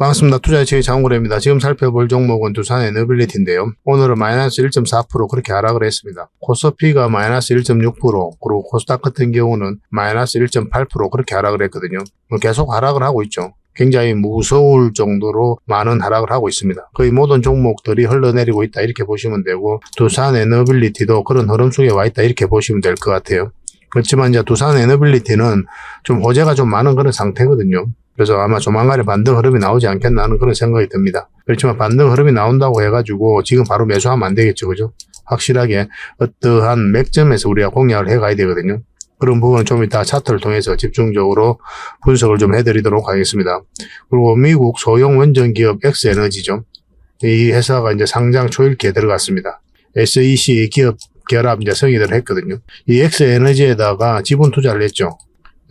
반갑습니다. 투자의체의 장우래입니다. 지금 살펴볼 종목은 두산에너빌리티인데요. 오늘은 마이너스 1.4% 그렇게 하락을 했습니다. 코스피가 마이너스 1.6% 그리고 코스닥 같은 경우는 마이너스 1.8% 그렇게 하락을 했거든요. 계속 하락을 하고 있죠. 굉장히 무서울 정도로 많은 하락을 하고 있습니다. 거의 모든 종목들이 흘러내리고 있다 이렇게 보시면 되고, 두산에너빌리티도 그런 흐름 속에 와 있다 이렇게 보시면 될 것 같아요. 그렇지만 이제 두산에너빌리티는 좀 호재가 좀 많은 그런 상태거든요. 그래서 아마 조만간에 반등 흐름이 나오지 않겠나 하는 그런 생각이 듭니다. 그렇지만 반등 흐름이 나온다고 해가지고 지금 바로 매수하면 안 되겠죠, 그죠? 확실하게 어떠한 맥점에서 우리가 공략을 해가야 되거든요. 그런 부분은 좀 이따 차트를 통해서 집중적으로 분석을 좀 해드리도록 하겠습니다. 그리고 미국 소형 원전 기업 엑스에너지죠. 이 회사가 이제 상장 초일기에 들어갔습니다. SEC 기업 결합 이제 승인을 했거든요. 이 엑스에너지에다가 지분 투자를 했죠.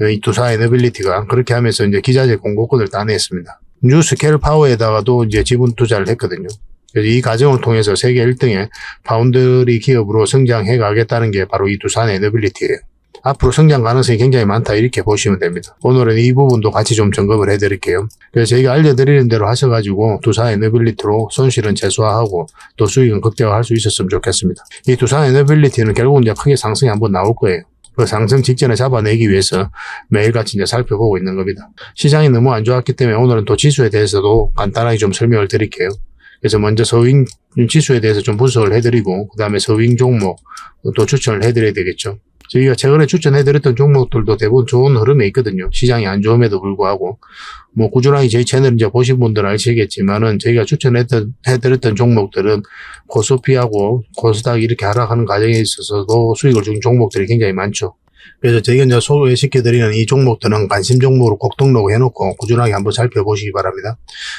이 두산에너빌리티가 그렇게 하면서 이제 기자재 공급권을 따냈습니다. 뉴스케일파워에다가도 이제 지분 투자를 했거든요. 그래서 이 과정을 통해서 세계 1등의 파운드리 기업으로 성장해 가겠다는 게 바로 이 두산에너빌리티예요. 앞으로 성장 가능성이 굉장히 많다 이렇게 보시면 됩니다. 오늘은 이 부분도 같이 좀 점검을 해드릴게요. 그래서 저희가 알려드리는 대로 하셔가지고 두산에너빌리티로 손실은 최소화하고 또 수익은 극대화할 수 있었으면 좋겠습니다. 이 두산에너빌리티는 결국은 이제 크게 상승이 한번 나올 거예요. 그 상승 직전에 잡아내기 위해서 매일같이 이제 살펴보고 있는 겁니다. 시장이 너무 안 좋았기 때문에 오늘은 또 지수에 대해서도 간단하게 좀 설명을 드릴게요. 그래서 먼저 서윙 지수에 대해서 좀 분석을 해드리고, 그 다음에 서윙 종목 또 추천을 해드려야 되겠죠. 저희가 최근에 추천해드렸던 종목들도 대부분 좋은 흐름에 있거든요. 시장이 안 좋음에도 불구하고. 뭐 꾸준하게 저희 채널 이제 보신 분들은 아시겠지만은 저희가 추천해드렸던 종목들은 코스피하고 코스닥이 이렇게 하락하는 과정에 있어서도 수익을 준 종목들이 굉장히 많죠. 그래서 저희가 이제 소개시켜드리는 이 종목들은 관심 종목으로 꼭 등록해놓고 꾸준하게 한번 살펴보시기 바랍니다.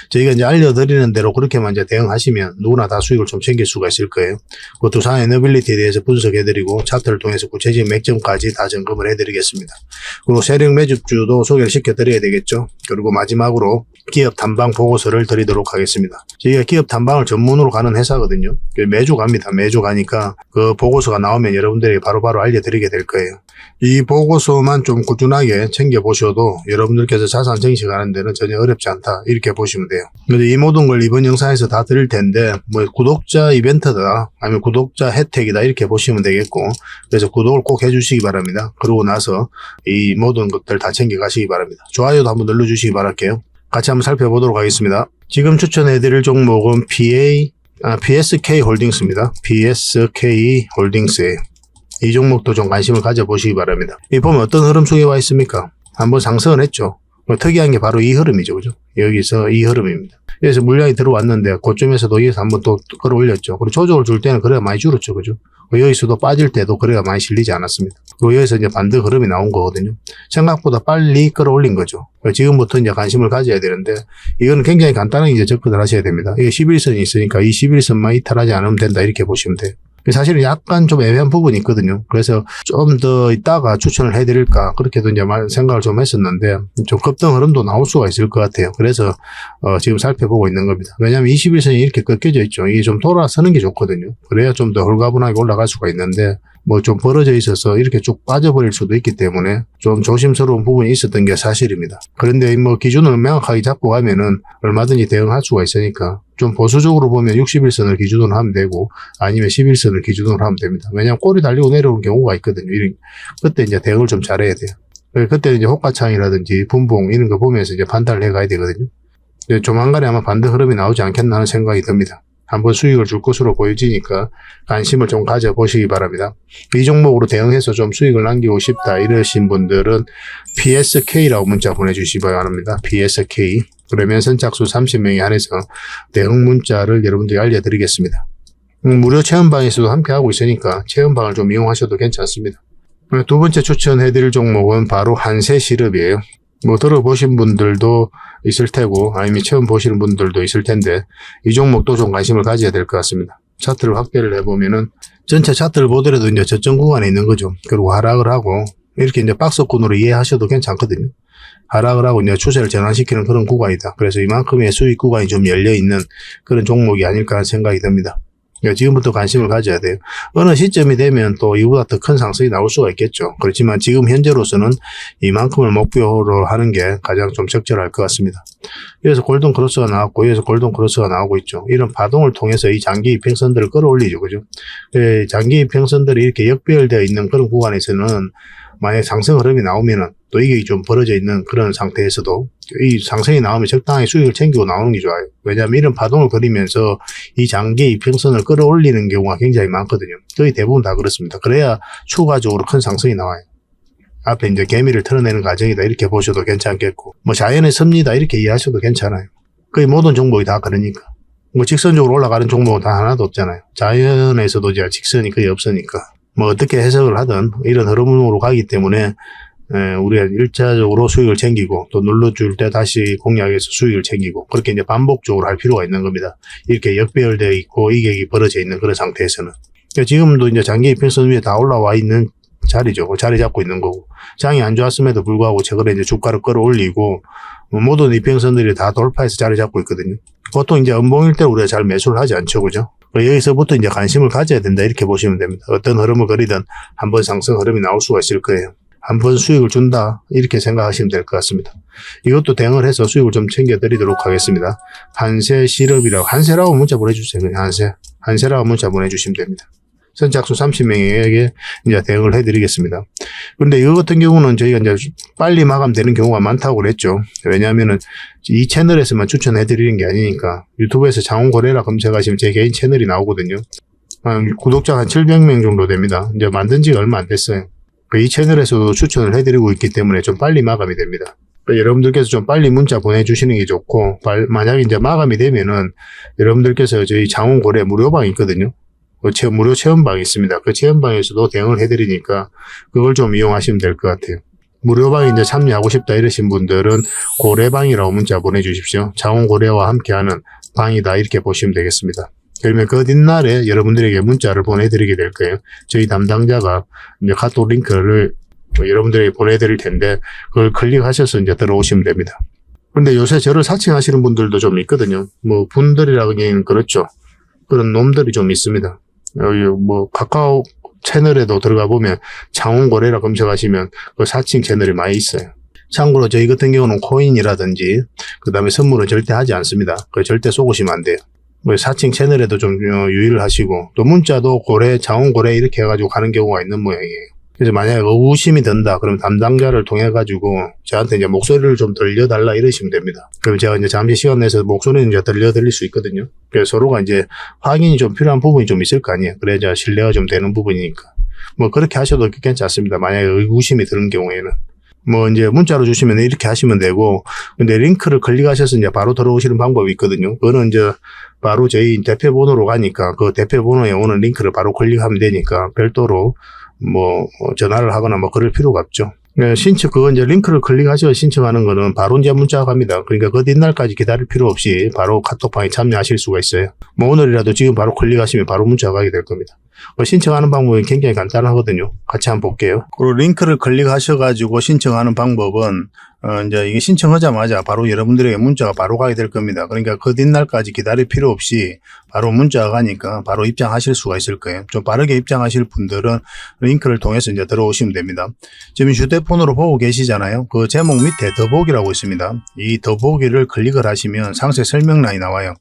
저희가 이제 알려드리는 대로 그렇게만 이제 대응하시면 누구나 다 수익을 좀 챙길 수가 있을 거예요. 그 두산에너빌리티에 대해서 분석해드리고 차트를 통해서 구체적인 맥점까지 다 점검을 해드리겠습니다. 그리고 세력 매집주도 소개를 시켜드려야 되겠죠. 그리고 마지막으로 기업 탐방 보고서를 드리도록 하겠습니다. 저희가 기업 탐방을 전문으로 가는 회사거든요. 매주 갑니다. 매주 가니까 그 보고서가 나오면 여러분들에게 바로바로 알려드리게 될 거예요. 이 보고서만 좀 꾸준하게 챙겨보셔도 여러분들께서 자산 증식하는 데는 전혀 어렵지 않다 이렇게 보시면 돼요. 근데 이 모든 걸 이번 영상에서 다 드릴 텐데 뭐 구독자 이벤트다 아니면 구독자 혜택이다 이렇게 보시면 되겠고, 그래서 구독을 꼭 해주시기 바랍니다. 그러고 나서 이 모든 것들 다 챙겨가시기 바랍니다. 좋아요도 한번 눌러주시기 바랄게요. 같이 한번 살펴보도록 하겠습니다. 지금 추천해드릴 종목은 PSK 홀딩스입니다. PSK 홀딩스예요. 이 종목도 좀 관심을 가져보시기 바랍니다. 이 보면 어떤 흐름 속에 와 있습니까? 한번 상승을 했죠. 특이한 게 바로 이 흐름이죠. 그죠? 여기서 이 흐름입니다. 그래서 물량이 들어왔는데 고점에서도 여기서 한번 또 끌어올렸죠. 그리고 조정을 줄 때는 거래가 많이 줄었죠. 그죠? 여기서도 빠질 때도 거래가 많이 실리지 않았습니다. 그리고 여기서 이제 반등 흐름이 나온 거거든요. 생각보다 빨리 끌어올린 거죠. 지금부터 이제 관심을 가져야 되는데, 이거는 굉장히 간단하게 이제 접근을 하셔야 됩니다. 이게 11선이 있으니까 이 11선만 이탈하지 않으면 된다 이렇게 보시면 돼요. 사실은 약간 좀 애매한 부분이 있거든요. 그래서 좀 더 이따가 추천을 해드릴까 그렇게도 이제 생각을 좀 했었는데 좀 급등 흐름도 나올 수가 있을 것 같아요. 그래서 지금 살펴보고 있는 겁니다. 왜냐하면 21선이 이렇게 꺾여져 있죠. 이게 좀 돌아서는 게 좋거든요. 그래야 좀 더 홀가분하게 올라갈 수가 있는데 뭐 좀 벌어져 있어서 이렇게 쭉 빠져버릴 수도 있기 때문에 좀 조심스러운 부분이 있었던 게 사실입니다. 그런데 뭐 기준을 명확하게 잡고 가면은 얼마든지 대응할 수가 있으니까 좀 보수적으로 보면 61선을 기준으로 하면 되고 아니면 11선을 기준으로 하면 됩니다. 왜냐하면 꼬리 달리고 내려오는 경우가 있거든요. 그때 이제 대응을 좀 잘해야 돼요. 그때 이제 호가창이라든지 분봉 이런 거 보면서 이제 판단을 해 가야 되거든요. 조만간에 아마 반등 흐름이 나오지 않겠나 하는 생각이 듭니다. 한번 수익을 줄 것으로 보여지니까 관심을 좀 가져보시기 바랍니다. 이 종목으로 대응해서 좀 수익을 남기고 싶다 이러신 분들은 PSK라고 문자 보내주시기 바랍니다. PSK. 그러면 선착수 30명에 한해서 대응 문자를 여러분들이 알려드리겠습니다. 무료 체험방에서도 함께 하고 있으니까 체험방을 좀 이용하셔도 괜찮습니다. 두 번째 추천해드릴 종목은 바로 한세시럽이에요. 뭐 들어보신 분들도 있을 테고 아니면 처음 보시는 분들도 있을 텐데 이 종목도 좀 관심을 가져야 될 것 같습니다. 차트를 확대를 해보면은 전체 차트를 보더라도 이제 저점 구간에 있는 거죠. 그리고 하락을 하고 이렇게 이제 박스권으로 이해하셔도 괜찮거든요. 하락을 하고 이제 추세를 전환시키는 그런 구간이다. 그래서 이만큼의 수익 구간이 좀 열려있는 그런 종목이 아닐까 하는 생각이 듭니다. 그러니까 지금부터 관심을 가져야 돼요. 어느 시점이 되면 또 이보다 더 큰 상승이 나올 수가 있겠죠. 그렇지만 지금 현재로서는 이만큼을 목표로 하는 게 가장 좀 적절할 것 같습니다. 여기서 골든 크로스가 나왔고 여기서 골든 크로스가 나오고 있죠. 이런 파동을 통해서 이 장기 이평선들을 끌어올리죠. 그죠? 장기 이평선들이 이렇게 역배열되어 있는 그런 구간에서는 만약 상승 흐름이 나오면은 또 이게 좀 벌어져 있는 그런 상태에서도 이 상승이 나오면 적당히 수익을 챙기고 나오는 게 좋아요. 왜냐하면 이런 파동을 그리면서 이 장기 이평선을 끌어올리는 경우가 굉장히 많거든요. 거의 대부분 다 그렇습니다. 그래야 추가적으로 큰 상승이 나와요. 앞에 이제 개미를 털어내는 과정이다 이렇게 보셔도 괜찮겠고, 뭐 자연의 섭리다 이렇게 이해하셔도 괜찮아요. 거의 모든 종목이 다 그러니까. 뭐 직선적으로 올라가는 종목은 다 하나도 없잖아요. 자연에서도 이제 직선이 거의 없으니까. 뭐 어떻게 해석을 하든 이런 흐름으로 가기 때문에 우리가 일차적으로 수익을 챙기고 또 눌러줄 때 다시 공략해서 수익을 챙기고 그렇게 이제 반복적으로 할 필요가 있는 겁니다. 이렇게 역배열되어 있고 이격이 벌어져 있는 그런 상태에서는. 그러니까 지금도 이제 장기 이평선 위에 다 올라와 있는 자리죠. 자리 잡고 있는 거고. 장이 안 좋았음에도 불구하고 최근에 이제 주가를 끌어올리고 모든 이평선들이 다 돌파해서 자리 잡고 있거든요. 보통 이제 음봉일 때 우리가 잘 매수를 하지 않죠. 그죠? 여기서부터 이제 관심을 가져야 된다 이렇게 보시면 됩니다. 어떤 흐름을 그리든 한번 상승 흐름이 나올 수가 있을 거예요. 한번 수익을 준다 이렇게 생각하시면 될 것 같습니다. 이것도 대응을 해서 수익을 좀 챙겨드리도록 하겠습니다. 한세실업이라고, 한세라고 문자 보내주세요. 한세라고 문자 보내주시면 됩니다. 선착순 30명에게 이제 대응을 해드리겠습니다. 그런데 이거 같은 경우는 저희가 이제 빨리 마감되는 경우가 많다고 그랬죠. 왜냐하면은 이 채널에서만 추천해드리는 게 아니니까. 유튜브에서 장원고래라 검색하시면 제 개인 채널이 나오거든요. 구독자 한 700명 정도 됩니다. 이제 만든 지가 얼마 안 됐어요. 이 채널에서도 추천을 해드리고 있기 때문에 좀 빨리 마감이 됩니다. 여러분들께서 좀 빨리 문자 보내주시는 게 좋고, 만약에 이제 마감이 되면은 여러분들께서 저희 장원고래 무료방이 있거든요. 무료 체험방이 있습니다. 그 체험방에서도 대응을 해드리니까 그걸 좀 이용하시면 될 것 같아요. 무료방에 이제 참여하고 싶다 이러신 분들은 고래방이라고 문자 보내주십시오. 장원고래와 함께하는 방이다 이렇게 보시면 되겠습니다. 그러면 그 뒷날에 여러분들에게 문자를 보내드리게 될 거예요. 저희 담당자가 이제 카톡 링크를 여러분들에게 보내드릴 텐데 그걸 클릭하셔서 이제 들어오시면 됩니다. 그런데 요새 저를 사칭하시는 분들도 좀 있거든요. 뭐 분들이라기는 그렇죠. 그런 놈들이 좀 있습니다. 여기 뭐 카카오 채널에도 들어가 보면 장원고래라 검색하시면 그 사칭 채널이 많이 있어요. 참고로 저희 같은 경우는 코인이라든지 그 다음에 선물은 절대 하지 않습니다. 절대 쏘고시면 안 돼요. 뭐 사칭 채널에도 좀 유의를 하시고 또 문자도 고래, 장원고래 이렇게 해가지고 가는 경우가 있는 모양이에요. 그래서 만약에 의구심이 든다 그럼 담당자를 통해 가지고 저한테 이제 목소리를 좀 들려달라 이러시면 됩니다. 그럼 제가 이제 잠시 시간 내서 목소리는 이제 들려드릴 수 있거든요. 그래서 서로가 이제 확인이 좀 필요한 부분이 좀 있을 거 아니에요. 그래야 신뢰가 좀 되는 부분이니까. 뭐 그렇게 하셔도 괜찮습니다. 만약에 의구심이 드는 경우에는. 뭐 이제 문자로 주시면 이렇게 하시면 되고, 근데 링크를 클릭하셔서 이제 바로 들어오시는 방법이 있거든요. 그거는 이제 바로 저희 대표 번호로 가니까 그 대표 번호에 오는 링크를 바로 클릭하면 되니까 별도로 뭐 전화를 하거나 뭐 그럴 필요가 없죠. 그거 이제 링크를 클릭하셔서 신청하는 거는 바로 이제 문자가 갑니다. 그러니까 그 뒷날까지 기다릴 필요 없이 바로 카톡방에 참여하실 수가 있어요. 뭐 오늘이라도 지금 바로 클릭하시면 바로 문자가 가게 될 겁니다. 신청하는 방법이 굉장히 간단하거든요. 같이 한번 볼게요. 그리고 링크를 클릭하셔가지고 신청하는 방법은 이제 이게 신청하자마자 바로 여러분들에게 문자가 바로 가게 될 겁니다. 그러니까 그 뒷날까지 기다릴 필요 없이 바로 문자가 가니까 바로 입장하실 수가 있을 거예요. 좀 빠르게 입장하실 분들은 링크를 통해서 이제 들어오시면 됩니다. 지금 휴대폰으로 보고 계시잖아요. 그 제목 밑에 더보기라고 있습니다. 이 더보기를 클릭을 하시면 상세 설명란이 나와요.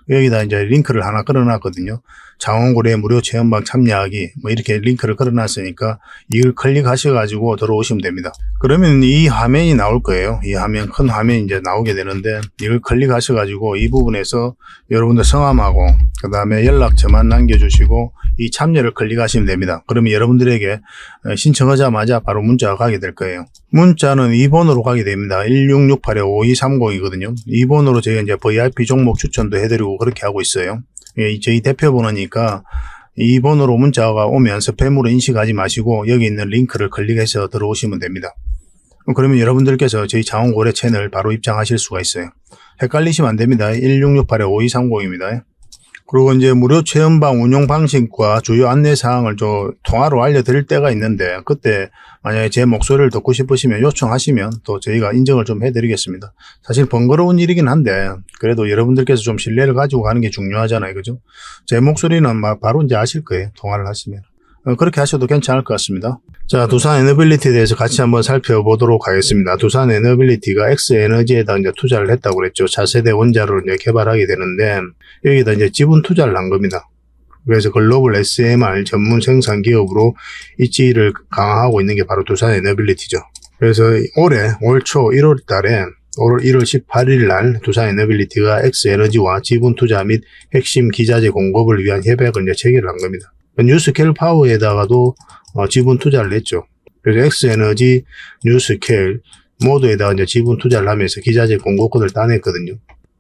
여기다 이제 링크를 하나 걸어놨거든요. 장원고래 무료 체험방 참여하기 뭐 이렇게 링크를 걸어놨으니까 이걸 클릭하셔가지고 들어오시면 됩니다. 그러면 이 화면이 나올 거예요. 이 화면, 큰 화면이 이제 나오게 되는데 이걸 클릭하셔가지고 이 부분에서 여러분들 성함하고 그 다음에 연락처만 남겨주시고 이 참여를 클릭하시면 됩니다. 그러면 여러분들에게 신청하자마자 바로 문자가 가게 될 거예요. 문자는 2번으로 가게 됩니다. 1668-5230이거든요. 2번으로 저희가 이제 VIP 종목 추천도 해드리고 그렇게 하고 있어요. 저희 대표 번호니까 2번으로 문자가 오면 스팸으로 인식하지 마시고 여기 있는 링크를 클릭해서 들어오시면 됩니다. 그러면 여러분들께서 저희 장원고래 채널 바로 입장하실 수가 있어요. 헷갈리시면 안 됩니다. 1668-5230입니다. 그리고 이제 무료 체험방 운영 방식과 주요 안내 사항을 좀 통화로 알려드릴 때가 있는데, 그때 만약에 제 목소리를 듣고 싶으시면 요청하시면 또 저희가 인정을 좀 해드리겠습니다. 사실 번거로운 일이긴 한데 그래도 여러분들께서 좀 신뢰를 가지고 가는 게 중요하잖아요, 그죠? 제 목소리는 바로 이제 아실 거예요, 통화를 하시면. 그렇게 하셔도 괜찮을 것 같습니다. 자, 두산 에너빌리티에 대해서 같이 한번 살펴보도록 하겠습니다. 두산 에너빌리티가 X에너지에다 이제 투자를 했다고 그랬죠. 차세대 원자로를 이제 개발하게 되는데, 여기다 이제 지분 투자를 한 겁니다. 그래서 글로벌 SMR 전문 생산 기업으로 입지를 강화하고 있는 게 바로 두산 에너빌리티죠. 그래서 올 초 1월 달에 1월 18일 날 두산 에너빌리티가 X에너지와 지분 투자 및 핵심 기자재 공급을 위한 협약을 이제 체결을 한 겁니다. 뉴스케일 파워에다가도 지분 투자를 했죠. 그래서 X에너지, 뉴스케일 모두에다가 이제 지분 투자를 하면서 기자재 공급권을 따냈거든요.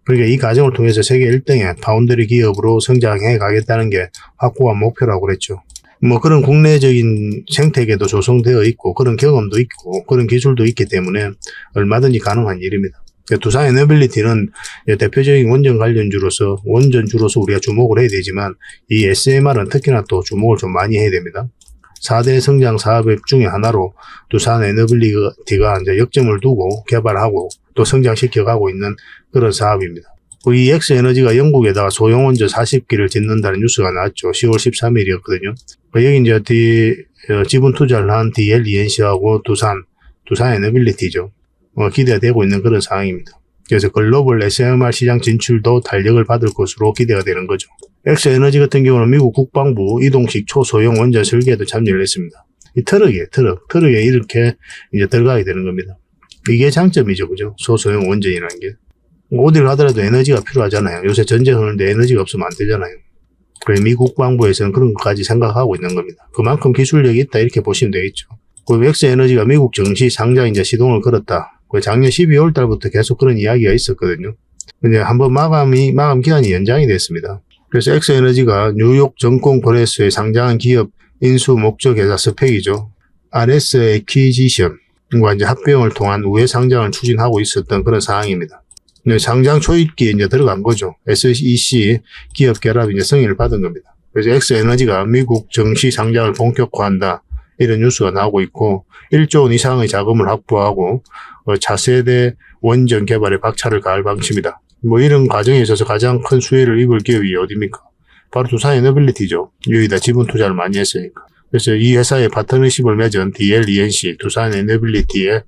그러니까 이 과정을 통해서 세계 1등의 파운드리 기업으로 성장해 가겠다는 게 확고한 목표라고 그랬죠. 뭐 그런 국내적인 생태계도 조성되어 있고 그런 경험도 있고 그런 기술도 있기 때문에 얼마든지 가능한 일입니다. 두산 에너빌리티는 대표적인 원전 관련주로서 우리가 주목을 해야 되지만 이 SMR은 특히나 또 주목을 좀 많이 해야 됩니다. 4대 성장 사업 중에 하나로 두산 에너빌리티가 이제 역점을 두고 개발하고 또 성장시켜가고 있는 그런 사업입니다. 이 X에너지가 영국에다가 소형 원전 40기를 짓는다는 뉴스가 나왔죠. 10월 13일이었거든요. 여기 이제 지분 투자를 한 DLENC하고 두산 에너빌리티죠. 기대가 되고 있는 그런 상황입니다. 그래서 글로벌 SMR 시장 진출도 달력을 받을 것으로 기대가 되는 거죠. X에너지 같은 경우는 미국 국방부 이동식 초소형 원전 설계에도 참여를 했습니다. 이 트럭에 이렇게 이제 들어가게 되는 겁니다. 이게 장점이죠, 그죠? 소소형 원전이라는 게. 어딜 가더라도 에너지가 필요하잖아요. 요새 전쟁 하는데 에너지가 없으면 안 되잖아요. 그래서 미국 국방부에서는 그런 것까지 생각하고 있는 겁니다. 그만큼 기술력이 있다 이렇게 보시면 되겠죠. 그 X에너지가 미국 정시 상장 이제 시동을 걸었다. 작년 12월 달부터 계속 그런 이야기가 있었거든요. 근데 한번 마감 기간이 연장이 됐습니다. 그래서 X에너지가 뉴욕 증권거래소에 상장한 기업 인수 목적 회사 스펙이죠. RS 애퀴지션과 이제 합병을 통한 우회 상장을 추진하고 있었던 그런 상황입니다. 상장 초입기에 이제 들어간 거죠. SEC 기업 결합 이제 승인을 받은 겁니다. 그래서 X에너지가 미국 정시 상장을 본격화한다. 이런 뉴스가 나오고 있고 1조 원 이상의 자금을 확보하고 차세대 원전 개발에 박차를 가할 방침이다. 뭐 이런 과정에 있어서 가장 큰 수혜를 입을 기업이 어디입니까? 바로 두산 에너빌리티죠. 여기다 지분 투자를 많이 했으니까. 그래서 이 회사의 파트너십을 맺은 DLENC, 두산 에너빌리티의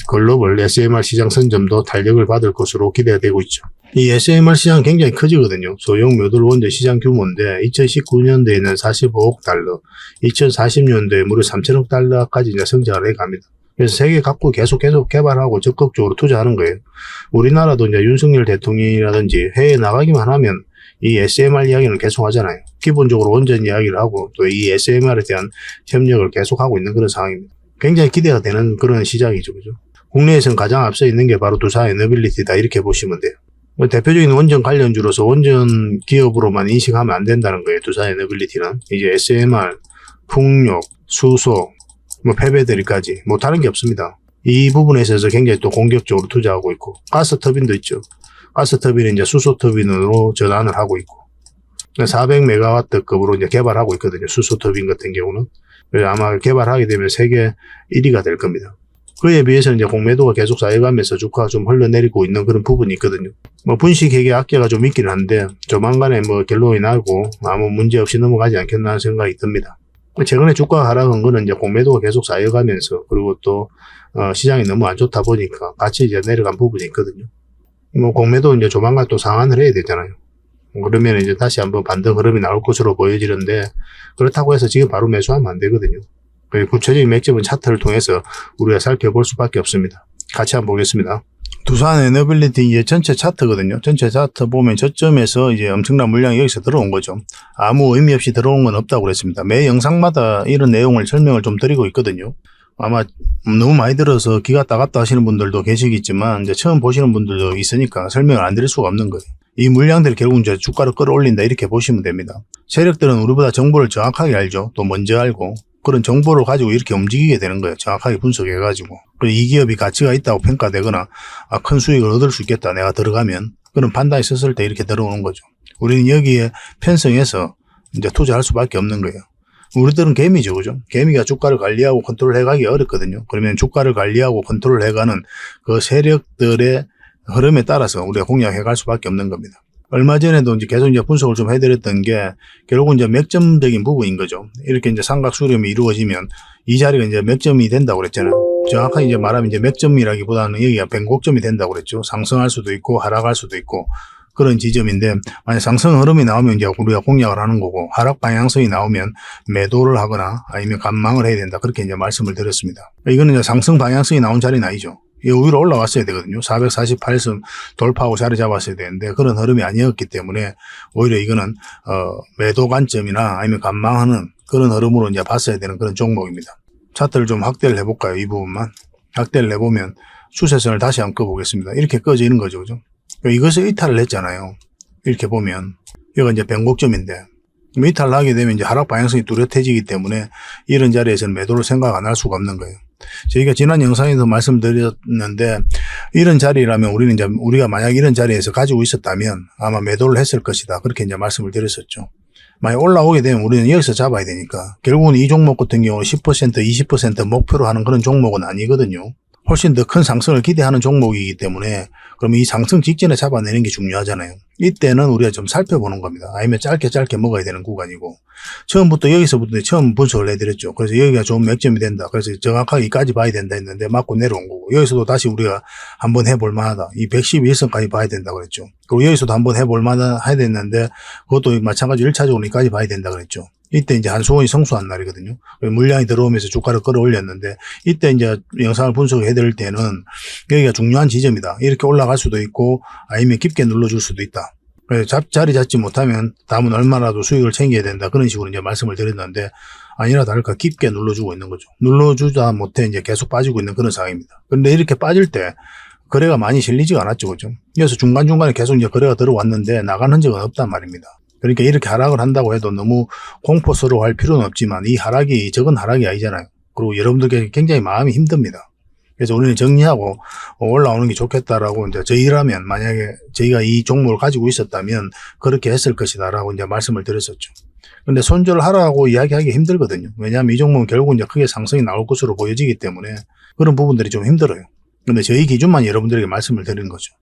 글로벌 SMR 시장 선점도 달력을 받을 것으로 기대가 되고 있죠. 이 SMR 시장 굉장히 커지거든요. 소형 모듈 원전 시장 규모인데 2019년도에는 45억 달러, 2040년도에 무려 3천억 달러까지 이제 성장을 해갑니다. 그래서 세계 각국 계속 개발하고 적극적으로 투자하는 거예요. 우리나라도 이제 윤석열 대통령이라든지 해외에 나가기만 하면 이 SMR 이야기는 계속 하잖아요. 기본적으로 원전 이야기를 하고 또 이 SMR에 대한 협력을 계속하고 있는 그런 상황입니다. 굉장히 기대가 되는 그런 시장이죠, 그죠? 국내에서는 가장 앞서 있는 게 바로 두산 에너빌리티다 이렇게 보시면 돼요. 대표적인 원전 관련주로서 원전 기업으로만 인식하면 안 된다는 거예요. 두산 에너빌리티는 이제 SMR, 풍력, 수소, 폐배들이까지 다른 게 없습니다. 이 부분에 있어서 굉장히 또 공격적으로 투자하고 있고 가스 터빈도 있죠. 가스 터빈은 이제 수소 터빈으로 전환을 하고 있고 400메가와트급으로 이제 개발하고 있거든요. 수소 터빈 같은 경우는. 그래서 아마 개발하게 되면 세계 1위가 될 겁니다. 그에 비해서 이제 공매도가 계속 쌓여가면서 주가가 좀 흘러내리고 있는 그런 부분이 있거든요. 분식회계 악재가 좀 있긴 한데 조만간에 결론이 나고 아무 문제 없이 넘어가지 않겠나 하는 생각이 듭니다. 최근에 주가가 하락한 거는 이제 공매도가 계속 쌓여가면서 그리고 또 시장이 너무 안 좋다 보니까 같이 이제 내려간 부분이 있거든요. 공매도 이제 조만간 또 상한을 해야 되잖아요. 그러면 이제 다시 한번 반등 흐름이 나올 것으로 보여지는데 그렇다고 해서 지금 바로 매수하면 안 되거든요. 구체적인 맥점은 차트를 통해서 우리가 살펴볼 수밖에 없습니다. 같이 한번 보겠습니다. 두산 에너빌리티 이제 전체 차트거든요. 전체 차트 보면 저점에서 이제 엄청난 물량이 여기서 들어온 거죠. 아무 의미 없이 들어온 건 없다고 그랬습니다. 매 영상마다 이런 내용을 설명을 좀 드리고 있거든요. 아마 너무 많이 들어서 기가 따갑다 하시는 분들도 계시겠지만 이제 처음 보시는 분들도 있으니까 설명을 안 드릴 수가 없는 거예요. 이 물량들이 결국 이제 주가를 끌어올린다 이렇게 보시면 됩니다. 세력들은 우리보다 정보를 정확하게 알죠. 또 먼저 알고 그런 정보를 가지고 이렇게 움직이게 되는 거예요. 정확하게 분석해가지고. 그리고 이 기업이 가치가 있다고 평가되거나 큰 수익을 얻을 수 있겠다 내가 들어가면 그런 판단이 있었을 때 이렇게 들어오는 거죠. 우리는 여기에 편성해서 이제 투자할 수밖에 없는 거예요. 우리들은 개미죠, 그죠? 개미가 주가를 관리하고 컨트롤해가기 어렵거든요. 그러면 주가를 관리하고 컨트롤해가는 그 세력들의 흐름에 따라서 우리가 공략해갈 수밖에 없는 겁니다. 얼마 전에도 이제 계속 이제 분석을 좀 해드렸던 게 결국은 이제 맥점적인 부분인 거죠. 이렇게 이제 삼각 수렴이 이루어지면 이 자리가 이제 맥점이 된다고 그랬잖아요. 정확하게 이제 말하면 이제 맥점이라기보다는 여기가 변곡점이 된다고 그랬죠. 상승할 수도 있고 하락할 수도 있고 그런 지점인데 만약 상승 흐름이 나오면 이제 우리가 공략을 하는 거고 하락 방향성이 나오면 매도를 하거나 아니면 관망을 해야 된다. 그렇게 이제 말씀을 드렸습니다. 이거는 이제 상승 방향성이 나온 자리는 아니죠. 위로 올라왔어야 되거든요. 448선 돌파하고 자리 잡았어야 되는데 그런 흐름이 아니었기 때문에 오히려 이거는 매도 관점이나 아니면 관망하는 그런 흐름으로 이제 봤어야 되는 그런 종목입니다. 차트를 좀 확대를 해볼까요? 이 부분만 확대를 해보면 추세선을 다시 한번 꺼보겠습니다. 이렇게 꺼지는 거죠, 그죠? 이것을 이탈을 했잖아요. 이렇게 보면 여기가 이제 변곡점인데 이탈을 하게 되면 이제 하락 방향성이 뚜렷해지기 때문에 이런 자리에서는 매도를 생각 안 할 수가 없는 거예요. 저희가 지난 영상에서 말씀드렸는데 이런 자리라면 우리는 이제 우리가 만약 이런 자리에서 가지고 있었다면 아마 매도를 했을 것이다. 그렇게 이제 말씀을 드렸었죠. 만약 올라오게 되면 우리는 여기서 잡아야 되니까 결국은 이 종목 같은 경우는 10% 20% 목표로 하는 그런 종목은 아니거든요. 훨씬 더 큰 상승을 기대하는 종목이기 때문에 그러면 이 상승 직전에 잡아내는 게 중요하잖아요. 이때는 우리가 좀 살펴보는 겁니다. 아니면 짧게 먹어야 되는 구간이고 처음부터 여기서부터 처음 분석을 해드렸죠. 그래서 여기가 좋은 맥점이 된다. 그래서 정확하게 여기까지 봐야 된다 했는데 맞고 내려온 거고 여기서도 다시 우리가 한번 해볼 만하다. 이 111선까지 봐야 된다 그랬죠. 그리고 여기서도 한번 해볼 만하다 해야 됐는데 그것도 마찬가지로 1차적으로 여기까지 봐야 된다 그랬죠. 이때 이제 한수원이 성수한 날이거든요. 물량이 들어오면서 주가를 끌어올렸는데 이때 이제 영상을 분석해 드릴 때는 여기가 중요한 지점이다. 이렇게 올라갈 수도 있고 아니면 깊게 눌러줄 수도 있다. 그래서 자리 잡지 못하면 다음은 얼마라도 수익을 챙겨야 된다. 그런 식으로 이제 말씀을 드렸는데 아니라 다를까 깊게 눌러주고 있는 거죠. 눌러주다 못해 이제 계속 빠지고 있는 그런 상황입니다. 그런데 이렇게 빠질 때 거래가 많이 실리지가 않았죠. 그죠? 그래서 중간중간에 계속 이제 거래가 들어왔는데 나간 흔적은 없단 말입니다. 그러니까 이렇게 하락을 한다고 해도 너무 공포스러워할 필요는 없지만 이 하락이 적은 하락이 아니잖아요. 그리고 여러분들께 굉장히 마음이 힘듭니다. 그래서 우리는 정리하고 올라오는 게 좋겠다라고 이제 저희라면 만약에 저희가 이 종목을 가지고 있었다면 그렇게 했을 것이다라고 이제 말씀을 드렸었죠. 근데 손절하라고 이야기하기 힘들거든요. 왜냐하면 이 종목은 결국 이제 크게 상승이 나올 것으로 보여지기 때문에 그런 부분들이 좀 힘들어요. 근데 저희 기준만 여러분들에게 말씀을 드리는 거죠.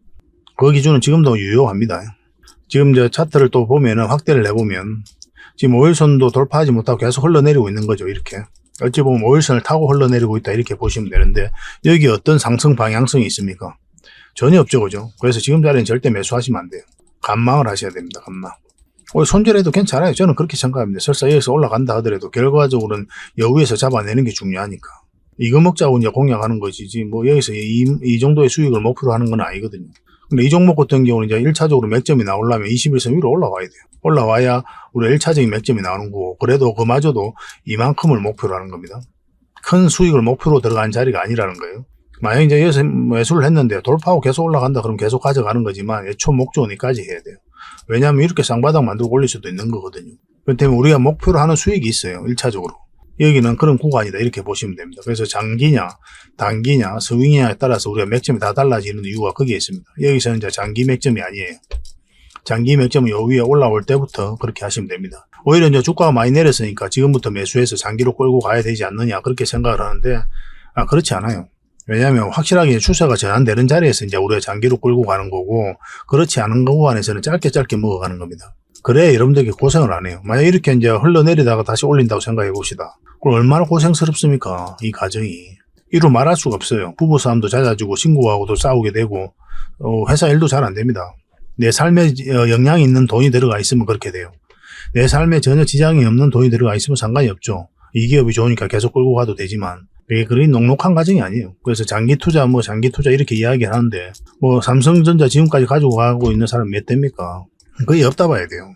그 기준은 지금도 유효합니다. 지금 이제 차트를 또 보면은 확대를 해보면 지금 5일선도 돌파하지 못하고 계속 흘러내리고 있는 거죠. 이렇게. 어찌 보면 5일선을 타고 흘러내리고 있다 이렇게 보시면 되는데 여기 어떤 상승 방향성이 있습니까? 전혀 없죠. 그죠? 그래서 지금 자리는 절대 매수하시면 안 돼요. 관망을 하셔야 됩니다. 관망. 손절해도 괜찮아요. 저는 그렇게 생각합니다. 설사 여기서 올라간다 하더라도 결과적으로는 여기에서 잡아내는 게 중요하니까. 이거 먹자고 이제 공략하는 것이지 뭐 여기서 이 정도의 수익을 목표로 하는 건 아니거든요. 근데 이 종목 같은 경우는 이제 1차적으로 맥점이 나오려면 21선 위로 올라와야 돼요. 올라와야 우리가 1차적인 맥점이 나오는 거고 그래도 그마저도 이만큼을 목표로 하는 겁니다. 큰 수익을 목표로 들어간 자리가 아니라는 거예요. 만약 이제 여기서 매수를 했는데 돌파하고 계속 올라간다 그러면 계속 가져가는 거지만 애초 목적은 여기까지 해야 돼요. 왜냐하면 이렇게 쌍바닥 만들고 올릴 수도 있는 거거든요. 그렇기 때문에 우리가 목표로 하는 수익이 있어요. 1차적으로. 여기는 그런 구간이다 이렇게 보시면 됩니다. 그래서 장기냐 단기냐 스윙이냐에 따라서 우리가 맥점이 다 달라지는 이유가 거기에 있습니다. 여기서는 이제 장기 맥점이 아니에요. 장기 맥점은 요 위에 올라올 때부터 그렇게 하시면 됩니다. 오히려 이제 주가가 많이 내렸으니까 지금부터 매수해서 장기로 끌고 가야 되지 않느냐 그렇게 생각을 하는데 그렇지 않아요. 왜냐하면 확실하게 추세가 전환되는 자리에서 이제 우리가 장기로 끌고 가는 거고 그렇지 않은 구간에서는 짧게 먹어가는 겁니다. 그래야 여러분들에게 고생을 안 해요. 만약 이렇게 이제 흘러내리다가 다시 올린다고 생각해 봅시다. 그럼 얼마나 고생스럽습니까? 이 과정이. 이루 말할 수가 없어요. 부부싸움도 잦아지고 친구하고도 싸우게 되고 회사 일도 잘 안 됩니다. 내 삶에 영향이 있는 돈이 들어가 있으면 그렇게 돼요. 내 삶에 전혀 지장이 없는 돈이 들어가 있으면 상관이 없죠. 이 기업이 좋으니까 계속 끌고 가도 되지만 그게 그리 녹록한 과정이 아니에요. 그래서 장기 투자 이렇게 이야기를 하는데 삼성전자 지금까지 가지고 가고 있는 사람 몇 대입니까? 거의 없다 봐야 돼요.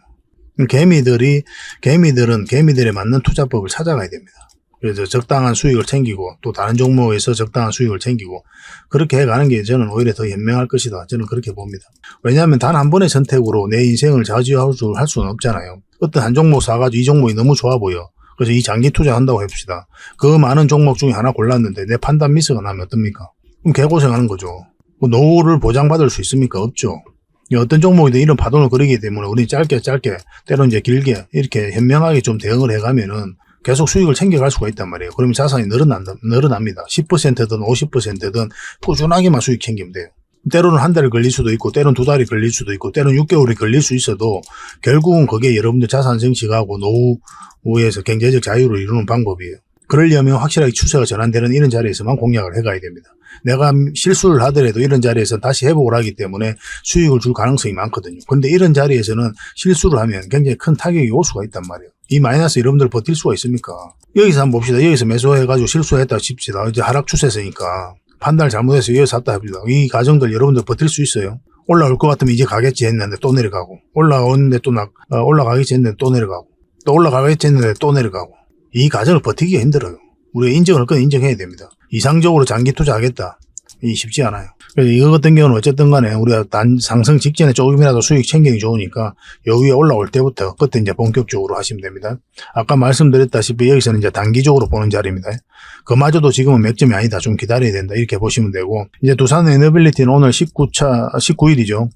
개미들은 개미들에 맞는 투자법을 찾아가야 됩니다. 그래서 적당한 수익을 챙기고 또 다른 종목에서 적당한 수익을 챙기고 그렇게 해가는 게 저는 오히려 더 현명할 것이다. 저는 그렇게 봅니다. 왜냐하면 단 한 번의 선택으로 내 인생을 좌지우지할 수는 없잖아요. 어떤 한 종목 사가지고 이 종목이 너무 좋아 보여. 그래서 이 장기 투자한다고 해봅시다. 그 많은 종목 중에 하나 골랐는데 내 판단 미스가 나면 어떻습니까? 그럼 개고생하는 거죠. 노후를 보장받을 수 있습니까? 없죠. 어떤 종목이든 이런 파동을 그리기 때문에 우리 짧게 때로 이제 길게 이렇게 현명하게 좀 대응을 해가면은 계속 수익을 챙겨갈 수가 있단 말이에요. 그러면 자산이 늘어납니다. 10%든 50%든 꾸준하게만 수익 챙기면 돼요. 때로는 한 달이 걸릴 수도 있고 때로는 두 달이 걸릴 수도 있고 때로는 6개월이 걸릴 수 있어도 결국은 그게 여러분들 자산 증식하고 노후에서 경제적 자유를 이루는 방법이에요. 그러려면 확실하게 추세가 전환되는 이런 자리에서만 공략을 해가야 됩니다. 내가 실수를 하더라도 이런 자리에서 다시 회복을 하기 때문에 수익을 줄 가능성이 많거든요. 근데 이런 자리에서는 실수를 하면 굉장히 큰 타격이 올 수가 있단 말이에요. 이 마이너스 여러분들 버틸 수가 있습니까? 여기서 한번 봅시다. 여기서 매수해가지고 실수했다 칩시다. 이제 하락 추세세니까 판단을 잘못해서 여기서 샀다 합니다. 이 과정들 여러분들 버틸 수 있어요? 올라올 것 같으면 이제 가겠지 했는데 또 내려가고, 올라오는데 또 올라가겠지 했는데 또 내려가고, 또 올라가겠지 했는데 또 내려가고. 이 과정을 버티기가 힘들어요. 우리가 인정할 건 인정해야 됩니다. 이상적으로 장기 투자하겠다. 이 쉽지 않아요. 그래서 이거 같은 경우는 어쨌든 간에 우리가 상승 직전에 조금이라도 수익 챙기기 좋으니까 요 위에 올라올 때부터 그때 이제 본격적으로 하시면 됩니다. 아까 말씀드렸다시피 여기서는 이제 단기적으로 보는 자리입니다. 그마저도 지금은 맥점이 아니다. 좀 기다려야 된다. 이렇게 보시면 되고, 이제 두산 에너빌리티는 오늘 19일이죠.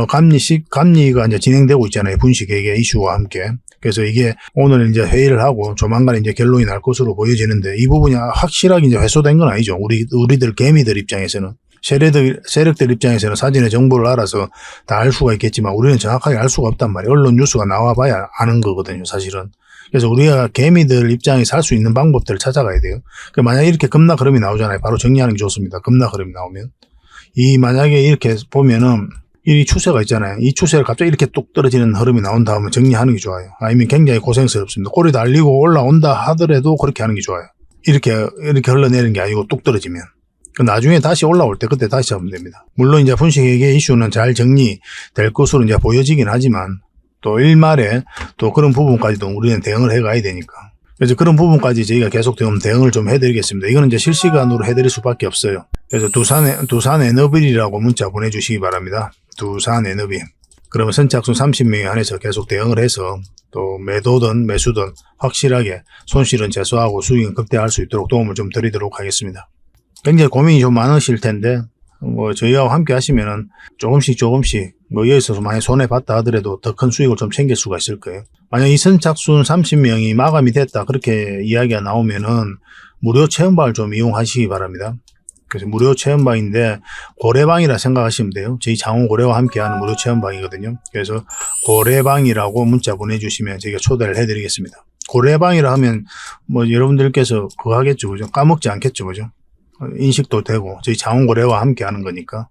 감리가 이제 진행되고 있잖아요. 분식회계 이슈와 함께. 그래서 이게 오늘 이제 회의를 하고 조만간 이제 결론이 날 것으로 보여지는데, 이 부분이 확실하게 이제 회수된 건 아니죠. 우리들 개미들 입장에서는. 세력들 입장에서는 사진의 정보를 알아서 다 알 수가 있겠지만 우리는 정확하게 알 수가 없단 말이에요. 언론 뉴스가 나와봐야 아는 거거든요, 사실은. 그래서 우리가 개미들 입장에서 할 수 있는 방법들을 찾아가야 돼요. 만약에 이렇게 급락 흐름이 나오잖아요. 바로 정리하는 게 좋습니다. 급락 흐름이 나오면. 만약에 이렇게 보면은 이 추세가 있잖아요. 이 추세를 갑자기 이렇게 뚝 떨어지는 흐름이 나온 다음에 정리하는 게 좋아요. 아니면 굉장히 고생스럽습니다. 꼬리 달리고 올라온다 하더라도 그렇게 하는 게 좋아요. 이렇게 흘러내리는 게 아니고 뚝 떨어지면. 나중에 다시 올라올 때 그때 다시 하면 됩니다. 물론 이제 분식회계 이슈는 잘 정리될 것으로 이제 보여지긴 하지만 또 일말에 또 그런 부분까지도 우리는 대응을 해가야 되니까. 그래서 그런 부분까지 저희가 계속 대응을 좀 해드리겠습니다. 이거는 이제 실시간으로 해드릴 수밖에 없어요. 그래서 두산 에너빌이라고 문자 보내주시기 바랍니다. 두산 에너빌. 그러면 선착순 30명에 한해서 계속 대응을 해서 또 매도든 매수든 확실하게 손실은 최소화하고 수익은 극대화할 수 있도록 도움을 좀 드리도록 하겠습니다. 굉장히 고민이 좀 많으실 텐데, 저희와 함께 하시면은 조금씩 여기서 많이 손해봤다 하더라도 더 큰 수익을 좀 챙길 수가 있을 거예요. 만약 이 선착순 30명이 마감이 됐다, 그렇게 이야기가 나오면은 무료 체험방을 좀 이용하시기 바랍니다. 그래서 무료 체험방인데 고래방이라 생각하시면 돼요. 저희 장호고래와 함께하는 무료 체험방이거든요. 그래서 고래방이라고 문자 보내주시면 저희가 초대를 해드리겠습니다. 고래방이라 하면 여러분들께서 그거 하겠죠, 그죠? 까먹지 않겠죠, 그죠? 인식도 되고 저희 장원고래와 함께 하는 거니까.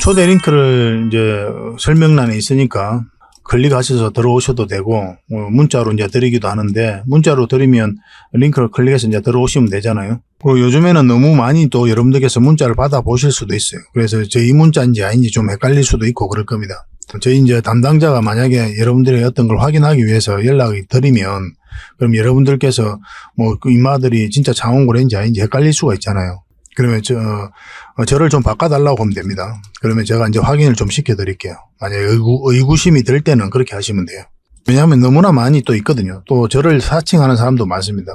초대 링크를 이제 설명란에 있으니까 클릭하셔서 들어오셔도 되고, 문자로 이제 드리기도 하는데, 문자로 드리면 링크를 클릭해서 이제 들어오시면 되잖아요. 그리고 요즘에는 너무 많이 또 여러분들께서 문자를 받아보실 수도 있어요. 그래서 저희 문자인지 아닌지 좀 헷갈릴 수도 있고 그럴 겁니다. 저희 이제 담당자가 만약에 여러분들의 어떤 걸 확인하기 위해서 연락을 드리면, 그럼 여러분들께서 이마들이 진짜 장원고래인지 아닌지 헷갈릴 수가 있잖아요. 그러면 저를 좀 바꿔달라고 하면 됩니다. 그러면 제가 이제 확인을 좀 시켜드릴게요. 만약에 의구심이 들 때는 그렇게 하시면 돼요. 왜냐하면 너무나 많이 또 있거든요. 또 저를 사칭하는 사람도 많습니다.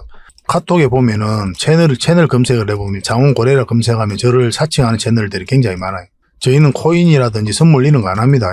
카톡에 보면은 채널 검색을 해보면 장원고래라 검색하면 저를 사칭하는 채널들이 굉장히 많아요. 저희는 코인이라든지 선물 이런 거 안 합니다.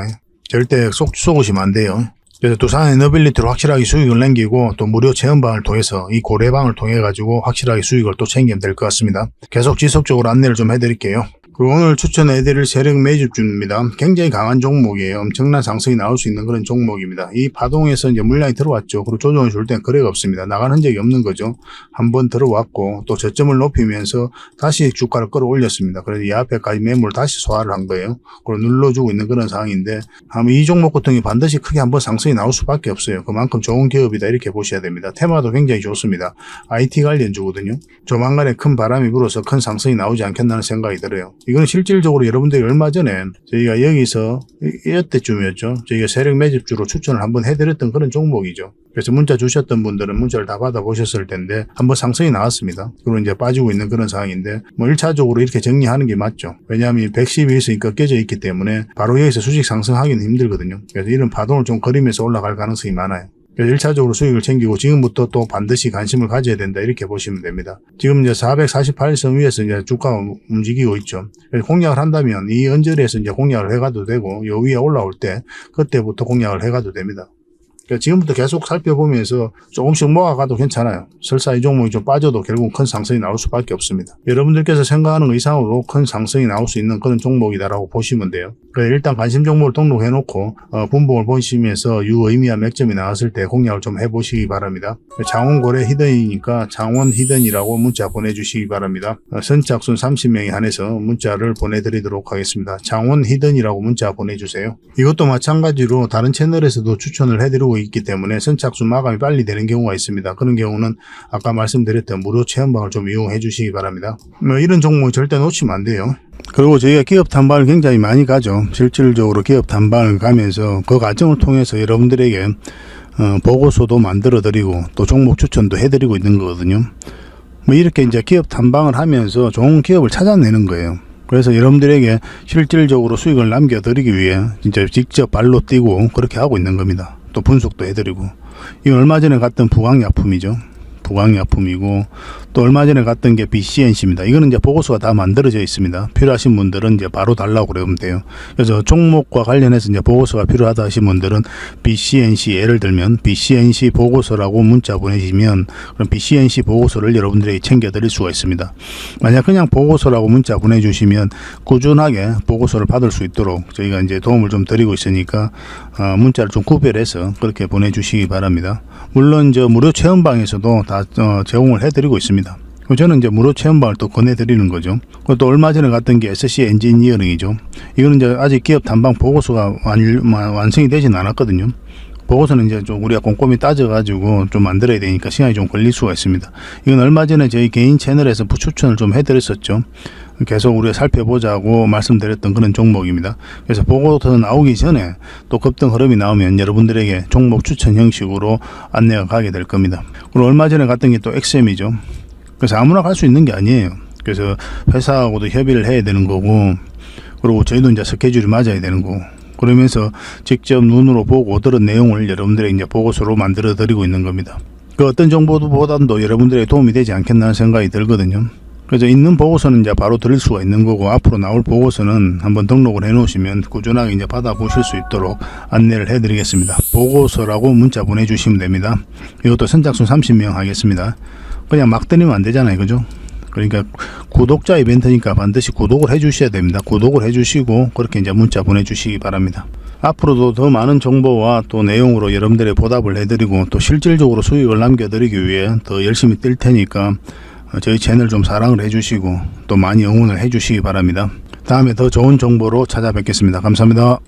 절대 속으시면 안 돼요. 그래서 두산 에너빌리티로 확실하게 수익을 남기고 또 무료 체험방을 통해서 이 고래방을 통해 가지고 확실하게 수익을 또 챙기면 될 것 같습니다. 계속 지속적으로 안내를 좀 해드릴게요. 그리고 오늘 추천해드릴 세력 매집주입니다. 굉장히 강한 종목이에요. 엄청난 상승이 나올 수 있는 그런 종목입니다. 이 파동에서 이제 물량이 들어왔죠. 그리고 조정을 줄 땐 거래가 없습니다. 나간 흔적이 없는 거죠. 한번 들어왔고 또 저점을 높이면서 다시 주가를 끌어올렸습니다. 그래서 이 앞에까지 매물 다시 소화를 한 거예요. 그리고 눌러주고 있는 그런 상황인데, 아마 이 종목 같은 경우 반드시 크게 한번 상승이 나올 수밖에 없어요. 그만큼 좋은 기업이다 이렇게 보셔야 됩니다. 테마도 굉장히 좋습니다. IT 관련주거든요. 조만간에 큰 바람이 불어서 큰 상승이 나오지 않겠나는 생각이 들어요. 이건 실질적으로 여러분들이 얼마 전에 저희가 여기서 이때쯤이었죠. 저희가 세력 매집주로 추천을 한번 해드렸던 그런 종목이죠. 그래서 문자 주셨던 분들은 문자를 다 받아보셨을 텐데 한번 상승이 나왔습니다. 그리고 이제 빠지고 있는 그런 상황인데 1차적으로 이렇게 정리하는 게 맞죠. 왜냐하면 112에서 꺾여져 있기 때문에 바로 여기서 수직 상승하기는 힘들거든요. 그래서 이런 파동을 좀 그리면서 올라갈 가능성이 많아요. 1차적으로 수익을 챙기고 지금부터 또 반드시 관심을 가져야 된다 이렇게 보시면 됩니다. 지금 이제 448선 위에서 이제 주가가 움직이고 있죠. 공략을 한다면 이 언저리에서 이제 공략을 해가도 되고 요 위에 올라올 때 그때부터 공략을 해가도 됩니다. 그러니까 지금부터 계속 살펴보면서 조금씩 모아가도 괜찮아요. 설사 이 종목이 좀 빠져도 결국 큰 상승이 나올 수밖에 없습니다. 여러분들께서 생각하는 것 이상으로 큰 상승이 나올 수 있는 그런 종목이다라고 보시면 돼요. 일단 관심 종목을 등록해놓고 분봉을 보시면서 유의미한 맥점이 나왔을 때 공략을 좀 해보시기 바랍니다. 장원고래 히든이니까 장원 히든이라고 문자 보내주시기 바랍니다. 선착순 30명에 한해서 문자를 보내드리도록 하겠습니다. 장원 히든이라고 문자 보내주세요. 이것도 마찬가지로 다른 채널에서도 추천을 해드리고 있기 때문에 선착순 마감이 빨리 되는 경우가 있습니다. 그런 경우는 아까 말씀드렸던 무료 체험방을 좀 이용해 주시기 바랍니다. 이런 종목 절대 놓치면 안 돼요. 그리고 저희가 기업 탐방을 굉장히 많이 가죠. 실질적으로 기업 탐방을 가면서 그 과정을 통해서 여러분들에게 보고서도 만들어 드리고 또 종목 추천도 해 드리고 있는 거거든요. 이렇게 이제 기업 탐방을 하면서 좋은 기업을 찾아내는 거예요. 그래서 여러분들에게 실질적으로 수익을 남겨드리기 위해 진짜 직접 발로 뛰고 그렇게 하고 있는 겁니다. 또 분석도 해드리고. 이건 얼마 전에 갔던 부강약품이죠. 부강약품이고 또 얼마 전에 갔던 게 BCNC입니다. 이거는 이제 보고서가 다 만들어져 있습니다. 필요하신 분들은 이제 바로 달라고 그러면 돼요. 그래서 종목과 관련해서 이제 보고서가 필요하다 하신 분들은 BCNC 예를 들면 BCNC 보고서라고 문자 보내시면 그럼 BCNC 보고서를 여러분들에게 챙겨드릴 수가 있습니다. 만약 그냥 보고서라고 문자 보내주시면 꾸준하게 보고서를 받을 수 있도록 저희가 이제 도움을 좀 드리고 있으니까 문자를 좀 구별해서 그렇게 보내주시기 바랍니다. 물론 저 무료 체험방에서도 다 제공을 해드리고 있습니다. 저는 이제 무료 체험방을 또 권해드리는 거죠. 또 얼마 전에 갔던 게 SC 엔지니어링이죠. 이거는 이제 아직 기업 탐방 보고서가 완성이 되진 않았거든요. 보고서는 이제 좀 우리가 꼼꼼히 따져가지고 좀 만들어야 되니까 시간이 좀 걸릴 수가 있습니다. 이건 얼마 전에 저희 개인 채널에서 추천을 좀 해드렸었죠. 계속 우리가 살펴보자고 말씀드렸던 그런 종목입니다. 그래서 보고서 나오기 전에 또 급등 흐름이 나오면 여러분들에게 종목 추천 형식으로 안내가 가게 될 겁니다. 그리고 얼마 전에 갔던 게 또 XM이죠. 그래서 아무나 갈 수 있는 게 아니에요. 그래서 회사하고도 협의를 해야 되는 거고, 그리고 저희도 이제 스케줄이 맞아야 되는 거고, 그러면서 직접 눈으로 보고 들은 내용을 여러분들에게 이제 보고서로 만들어 드리고 있는 겁니다. 그 어떤 정보보다도 여러분들에게 도움이 되지 않겠나 하는 생각이 들거든요. 그래서 있는 보고서는 이제 바로 드릴 수가 있는 거고, 앞으로 나올 보고서는 한번 등록을 해 놓으시면 꾸준하게 이제 받아보실 수 있도록 안내를 해 드리겠습니다. 보고서라고 문자 보내주시면 됩니다. 이것도 선착순 30명 하겠습니다. 그냥 막 드리면 안 되잖아요. 그죠? 그러니까 구독자 이벤트니까 반드시 구독을 해 주셔야 됩니다. 구독을 해 주시고 그렇게 이제 문자 보내주시기 바랍니다. 앞으로도 더 많은 정보와 또 내용으로 여러분들의 보답을 해드리고 또 실질적으로 수익을 남겨드리기 위해 더 열심히 뛸 테니까 저희 채널 좀 사랑을 해주시고 또 많이 응원을 해주시기 바랍니다. 다음에 더 좋은 정보로 찾아뵙겠습니다. 감사합니다.